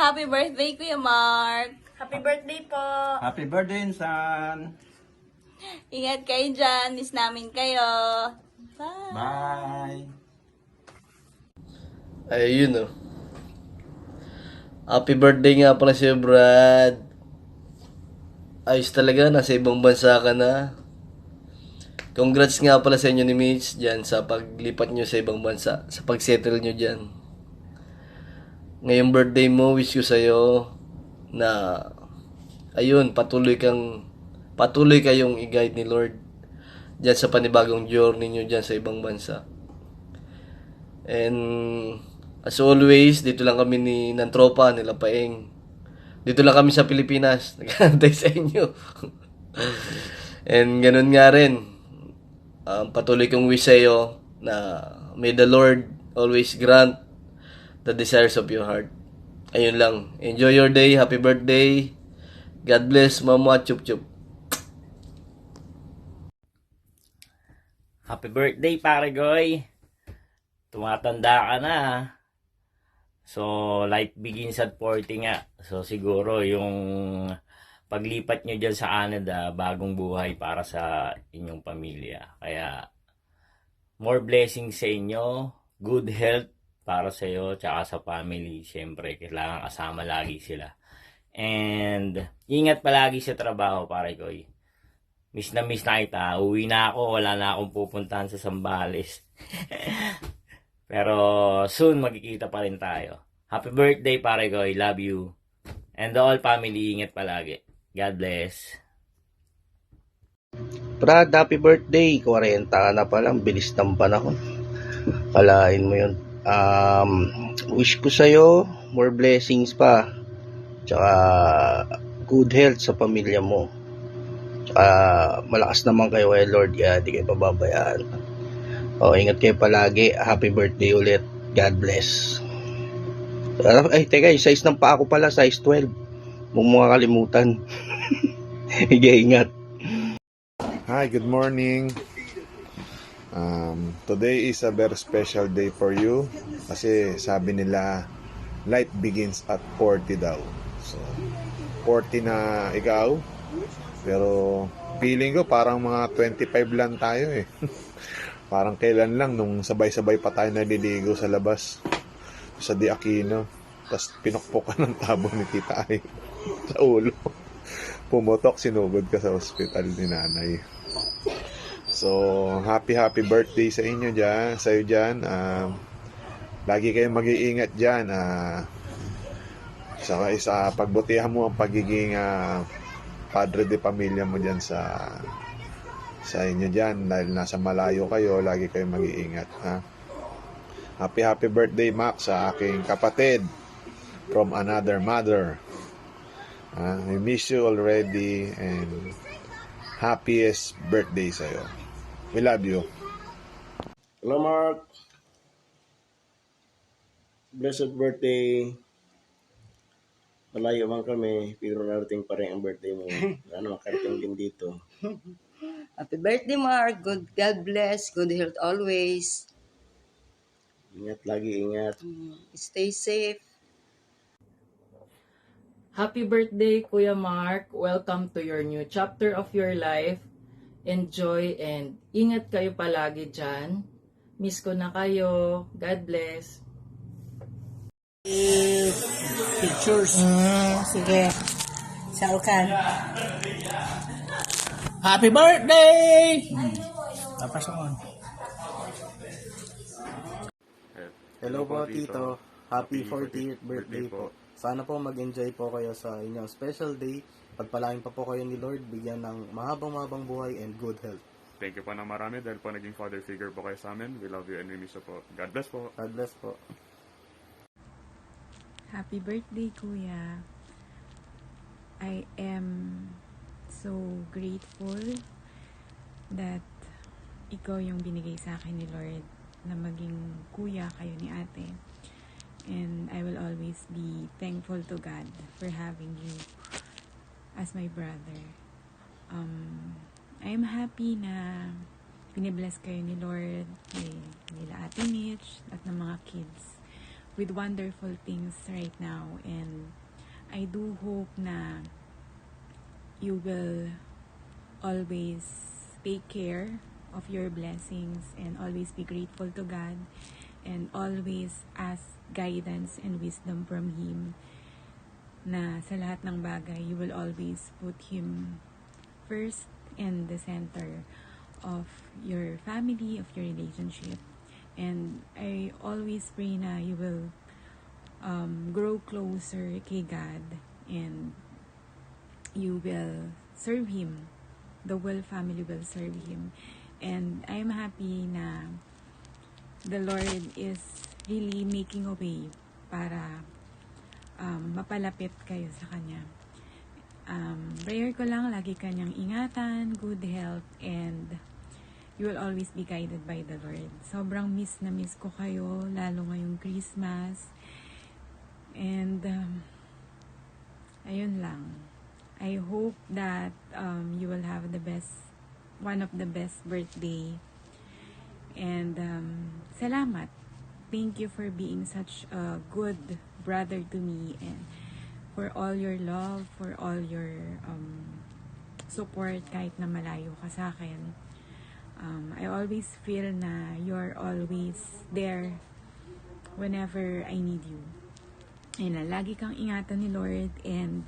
Happy birthday, Kuya Mark! Happy birthday po! Happy birthday, Insan! Ingat kayo dyan. Miss namin kayo. Bye! Bye! Ayun oh. Happy birthday nga pala sa'yo, Brad. Ayos talaga, nasa ibang bansa ka na. Congrats nga pala sa inyo ni Mitch dyan sa paglipat nyo sa ibang bansa, sa pag-settle nyo dyan. Ngayong birthday mo, wish ko sa'yo na, ayun, patuloy kayong i-guide ni Lord dyan sa panibagong journey nyo dyan sa ibang bansa. And, as always, dito lang kami ng tropa, nila Paeng. Dito lang kami sa Pilipinas, nag-aantay sa inyo. And, ganun nga rin. Patuloy kong wish sa'yo na may the Lord always grant the desires of your heart. Ayun lang. Enjoy your day. Happy birthday. God bless, Mama. Chup chup. Happy birthday, pare Goy. Tumatanda ka na. So, life begins at 40 nga. So, siguro yung paglipat nyo dyan sa Canada, bagong buhay para sa inyong pamilya. Kaya, more blessings sa inyo, good health para sa iyo, tsaka sa family. Siyempre, kailangan kasama lagi sila. And, ingat palagi sa trabaho, pare Goy. Miss na kita. Uwi na ako, wala na akong pupuntahan sa Zambales. Pero, soon magkikita pa rin tayo. Happy birthday, pare Goy. Love you. And the whole family, ingat palagi. God bless. Brad, happy birthday. 40 ka na palang. Bilis ng panahon. Kalain mo yun. Wish ko sa'yo more blessings pa. Tsaka good health sa pamilya mo. Tsaka malakas naman kayo kay Lord. Kaya di kayo pababayaan. Ingat kayo palagi. Happy birthday ulit. God bless. Ay, teka, yung size ng paa ko pala, size 12. Huwag mo kakalimutan. Ingat. Hi, good morning. Today is a very special day for you kasi sabi nila life begins at 40 daw. So, 40 na ikaw, pero feeling ko parang mga 25 lang tayo eh. Parang kailan lang nung sabay-sabay pa tayo naliligo sa labas sa Di Aquino, tapos pinukpok ka ng tabo ni Tita Ay sa ulo. Pumutok, sinugod ka sa hospital ni nanay. So, happy birthday sa inyo dyan, sa'yo dyan. Lagi kayong mag-iingat dyan. Sa pagbutihan mo ang pagiging padre de pamilya mo dyan sa inyo dyan. Dahil nasa malayo kayo, lagi kayong mag-iingat. Happy birthday, Max, sa aking kapatid from another mother. I miss you already and happiest birthday sa'yo. We love you. Hello, Mark. Blessed birthday. Malayo man kami, pero narating pa rin ang birthday mo. Ano, makarating din dito. Happy birthday, Mark. God bless. Good health always. Ingat lagi, ingat. Stay safe. Happy birthday, Kuya Mark. Welcome to your new chapter of your life. Enjoy and ingat kayo palagi dyan. Miss ko na kayo. God bless. Pictures. Sige. Salkan. Happy birthday! Tapos on. Hello po, Tito. Happy 40th birthday po. Sana po mag-enjoy po kayo sa inyong special day. Pagpalain pa po kayo ni Lord, bigyan ng mahabang buhay and good health. Thank you po na marami dahil po naging father figure po kayo sa amin. We love you and we miss you po. God bless po. God bless po. Happy birthday, Kuya. I am so grateful that ikaw yung binigay sa akin ni Lord na maging kuya kayo ni ate. And I will always be thankful to God for having you as my brother. I'm happy na binibless kayo ni Lord, nila Ate Mitch, at ng mga kids with wonderful things right now, and I do hope na you will always take care of your blessings and always be grateful to God and always ask guidance and wisdom from Him, na sa lahat ng bagay you will always put Him first and the center of your family, of your relationship. And I always pray na you will grow closer kay God and you will serve Him. The whole family will serve Him. And I'm happy na the Lord is really making a way para mapalapit kayo sa Kanya. Prayer ko lang, lagi Kanyang ingatan, good health, and you will always be guided by the Lord. Sobrang miss na miss ko kayo, lalo ngayong Christmas. And ayun lang. I hope that you will have one of the best birthday. And salamat. Thank you for being such a good brother to me, and for all your love, for all your support kahit na malayo ka sa akin. I always feel na you're always there whenever I need you. And lagi kang ingatan ni Lord, and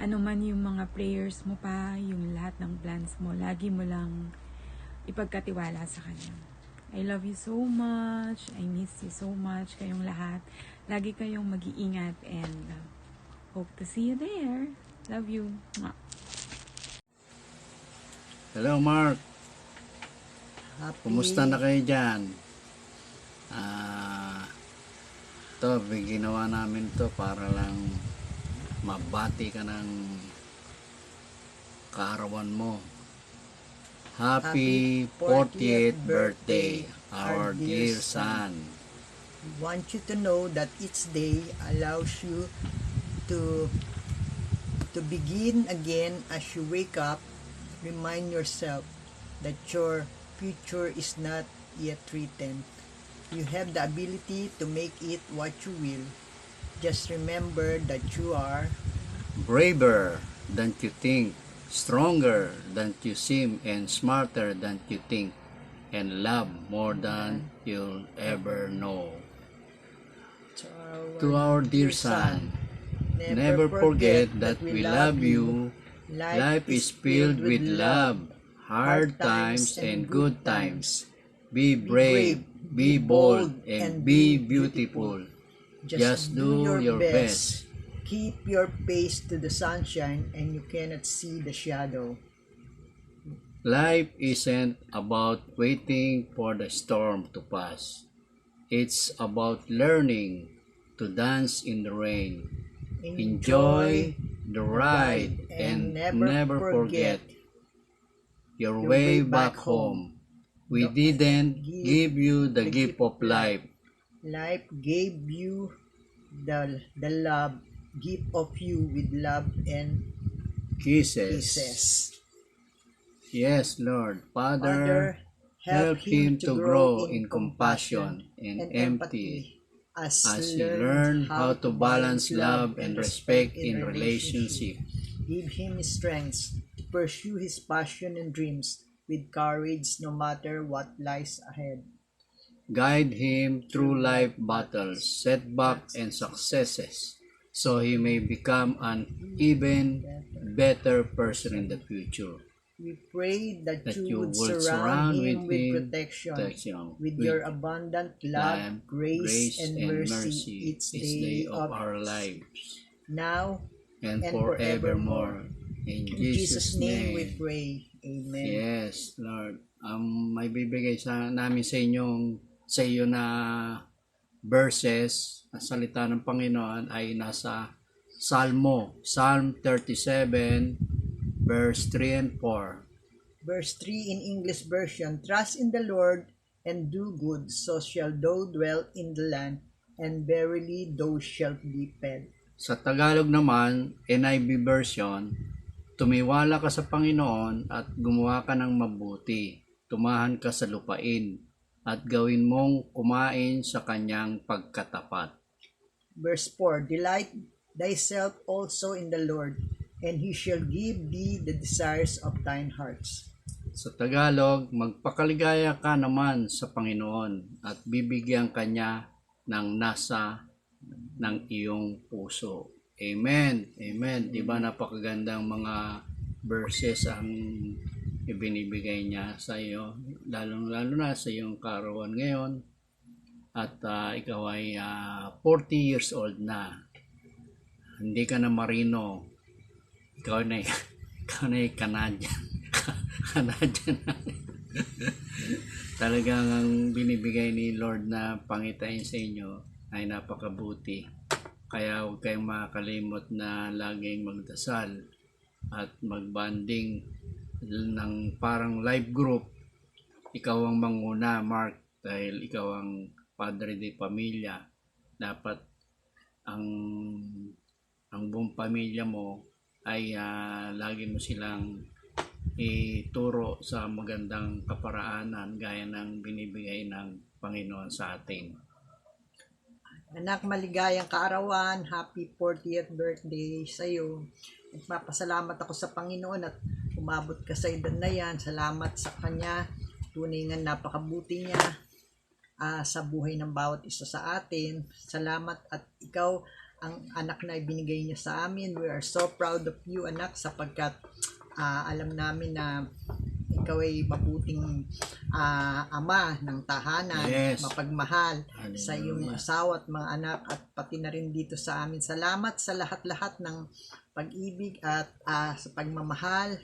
ano man yung mga prayers mo pa, yung lahat ng plans mo, lagi mo lang ipagkatiwala sa Kanya. I love you so much. I miss you so much. Kayong lahat. Lagi kayong mag-iingat, and hope to see you there. Love you. Mwah. Hello, Mark. Kumusta na kayo dyan? Ito, ginawa namin to para lang mabati ka ng kaarawan mo. Happy 40th birthday, our dear son. We want you to know that each day allows you to begin again. As you wake up, remind yourself that your future is not yet written. You have the ability to make it what you will. Just remember that you are Braver than you think, stronger than you seem, and smarter than you think, and love more than you'll ever know. To our dear son, never forget that we love you. Life is filled with love, hard times and good times. Be brave, be bold, and be beautiful. Just do your best. Keep your face to the sunshine, and you cannot see the shadow. Life isn't about waiting for the storm to pass. It's about learning to dance in the rain. Enjoy the ride and never forget your way back home. We didn't give you the gift of life. Life gave you the love, gift of you with love and kisses. Yes, Lord. Father, help him to grow in compassion and empathy as he learn how to balance love and respect in relationship. Give him strength to pursue his passion and dreams with courage no matter what lies ahead. Guide him through life battles, setbacks, and successes, so he may become an even better person in the future. We pray that you would surround him with protection, with your abundant love, grace, and mercy each day of our lives, now and forevermore. In Jesus' name we pray. Amen. Yes, Lord. May bibigay namin sa iyo na verses, na salita ng Panginoon ay nasa Psalm 37, verse 3 and 4. Verse 3 in English version, trust in the Lord and do good, so shall thou dwell in the land, and verily thou shalt be fed. Sa Tagalog naman, NIV version, tumiwala ka sa Panginoon at gumawa ka ng mabuti. Tumahan ka sa lupain at gawin mong kumain sa kanyang pagkatapat. Verse 4, Delight thyself also in the Lord, and He shall give thee the desires of thine hearts. Sa Tagalog, magpakaligaya ka naman sa Panginoon at bibigyan kanya ng nasa ng iyong puso. Amen. Amen. Diba napakagandang mga verses ang ibinibigay niya sa iyo, lalo na sa iyong kaarawan ngayon, at ikaw ay 40 years old na. Hindi ka na marino, ikaw na Canadian. Canadian. Talagang ang binibigay ni Lord na pangitain sa inyo ay napakabuti. Kaya huwag kayong makakalimot na laging magdasal at magbanding ng parang live group. Ikaw ang manguna, Mark, dahil ikaw ang padre de pamilya. Dapat ang buong pamilya mo ay lagi mo silang ituro sa magandang kaparaanan gaya ng binibigay ng Panginoon sa atin. Anak, maligayang kaarawan, happy 40th birthday sa iyo. Nagpapasalamat ako sa Panginoon at umabot ka sa edad na yan. Salamat sa Kanya. Tunay nga napakabuti niya sa buhay ng bawat isa sa atin. Salamat at ikaw ang anak na ibinigay niya sa amin. We are so proud of you, anak, sapagkat alam namin na ikaw ay mabuting ama ng tahanan, yes, mapagmahal. Hallelujah. Sa iyong asawa at mga anak at pati na rin dito sa amin. Salamat sa lahat-lahat ng pag-ibig at sa pagmamahal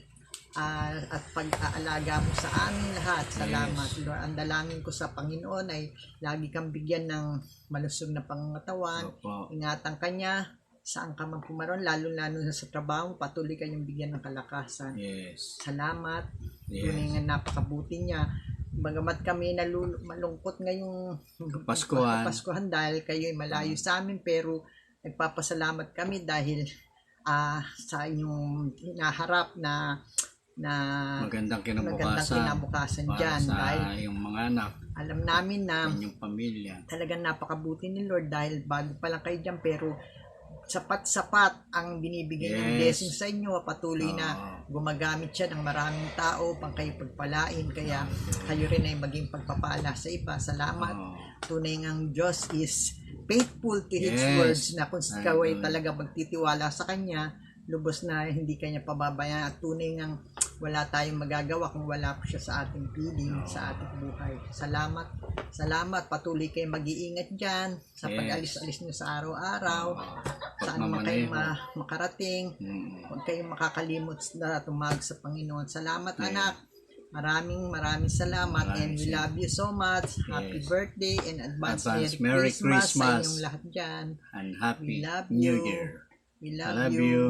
at pag-aalaga mo sa amin lahat. Salamat, yes, Lord. Ang dalangin ko sa Panginoon ay lagi kang bigyan ng malusog na pangangatawan. Ingatan kanya saan ka man pumaroon, lalo na sa trabaho, patuloy kanyang bigyan ng kalakasan. Yes. Salamat. Yes. Tunay nga napakabuti niya. Bagamat kami malungkot ngayong Kapaskuhan dahil kayo ay malayo sa amin, pero nagpapasalamat kami dahil sa inyong hinaharap na magandang kinabukasan dyan. Sa dahil iyong mga anak. Alam namin na inyong pamilya. Talagang napakabuti ni Lord dahil bago pa lang kayo dyan, pero sapat-sapat ang binibigay ng blessing sa inyo. Patuloy na gumagamit siya ng maraming tao pang kayo pagpalain, kaya kayo rin ay maging pagpapala sa iba. Salamat. Tunay ngang Diyos is faithful to His words, na kung ikaw ay talaga magtitiwala sa Kanya, lubos na hindi Kanya pababayaan, at tunay ngang wala tayong magagawa kung wala po siya sa ating piling, sa ating buhay. Salamat. Patuloy kayo mag-iingat dyan sa pag-alis-alis nyo sa araw-araw. Saan man kayo makarating. Huwag kayong makakalimot na tumawag sa Panginoon. Salamat, anak. Maraming salamat, and we love you so much. Happy birthday and advance Merry Christmas sa inyong lahat dyan. And Happy love New you. Year. We I love love you.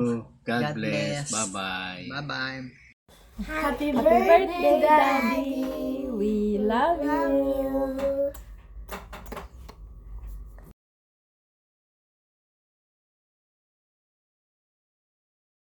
God bless. Bye-bye. Bye-bye. Happy birthday, Daddy. We love you.